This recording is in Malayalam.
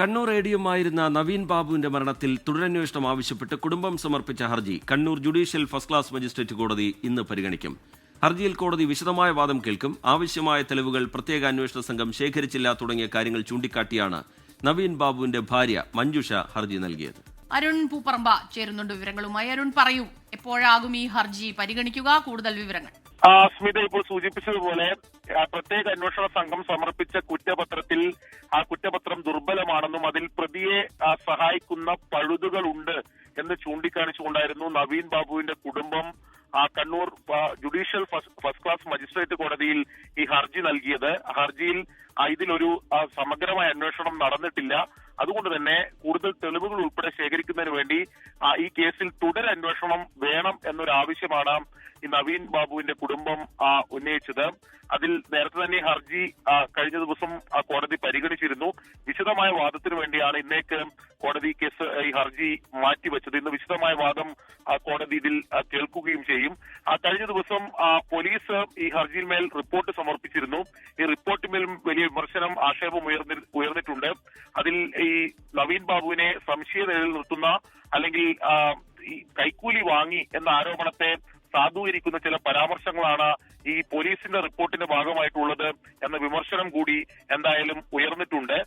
കണ്ണൂർ എഡിഎമ്മായിരുന്ന നവീൻ ബാബുവിന്റെ മരണത്തിൽ തുടരന്വേഷണം ആവശ്യപ്പെട്ട് കുടുംബം സമർപ്പിച്ച ഹർജി Kannur judicial first class magistrate കോടതി ഇന്ന് പരിഗണിക്കും. ഹർജിയിൽ കോടതി വിശദമായ വാദം കേൾക്കും. ആവശ്യമായ തെളിവുകൾ പ്രത്യേക അന്വേഷണ സംഘം ശേഖരിച്ചില്ല തുടങ്ങിയ കാര്യങ്ങൾ ചൂണ്ടിക്കാട്ടിയാണ് നവീൻ ബാബുവിന്റെ ഭാര്യ മഞ്ജുഷ ഹർജി നൽകിയത്. അരുൺ പൂപ്പറമ്പ ചേരുന്നുണ്ട് വിവരങ്ങളുമായി. അരുൺ, പറയൂ, എപ്പോഴാകും ഈ ഹർജി പരിഗണിക്കുക? കൂടുതൽ വിവരങ്ങൾ. സ്മിത ഇപ്പോൾ സൂചിപ്പിച്ചതുപോലെ പ്രത്യേക അന്വേഷണ സംഘം സമർപ്പിച്ച കുറ്റപത്രത്തിൽ ആ കുറ്റപത്രം ദുർബലമാണെന്നും അതിൽ പ്രതിയെ സഹായിക്കുന്ന പഴുതുകളുണ്ട് എന്ന് ചൂണ്ടിക്കാണിച്ചുകൊണ്ടായിരുന്നു നവീൻ ബാബുവിന്റെ കുടുംബം Kannur judicial first class magistrate കോടതിയിൽ ഈ ഹർജി നൽകിയത്. ഹർജിയിൽ ഇതിലൊരു സമഗ്രമായ അന്വേഷണം നടന്നിട്ടില്ല. അതുകൊണ്ട് തന്നെ കൂടുതൽ തെളിവുകൾ ഉൾപ്പെടെ ശേഖരിക്കുന്നതിന് വേണ്ടി ഈ കേസിൽ തുടരന്വേഷണം വേണം എന്നൊരു ആവശ്യമാണ് ഈ നവീൻ ബാബുവിന്റെ കുടുംബം ഉന്നയിച്ചത്. അതിൽ നേരത്തെ തന്നെ ഹർജി കഴിഞ്ഞ ദിവസം കോടതി പരിഗണിച്ചിരുന്നു. വിശദമായ വാദത്തിന് വേണ്ടിയാണ് ഇന്നേക്ക് കോടതി ഈ ഹർജി മാറ്റിവെച്ചത്. ഇന്ന് വിശദമായ വാദം കോടതി ഇതിൽ കേൾക്കുകയും ചെയ്യും. കഴിഞ്ഞ ദിവസം പോലീസ് ഈ ഹർജിയിന്മേൽ റിപ്പോർട്ട് സമർപ്പിച്ചിരുന്നു. ഈ റിപ്പോർട്ടിന്മേലും വലിയ വിമർശനം, ആക്ഷേപം ഉയർന്നിട്ടുണ്ട്. അതിൽ ഈ നവീൻ ബാബുവിനെ സംശയ നിലയിൽ നിർത്തുന്ന അല്ലെങ്കിൽ ഈ കൈക്കൂലി വാങ്ങി എന്ന ആരോപണത്തെ സാധൂകരിക്കുന്ന ചില പരാമർശങ്ങളാണ് ഈ പോലീസിന്റെ റിപ്പോർട്ടിന്റെ ഭാഗമായിട്ടുള്ളത് എന്ന വിമർശനം കൂടി എന്തായാലും ഉയർന്നിട്ടുണ്ട്.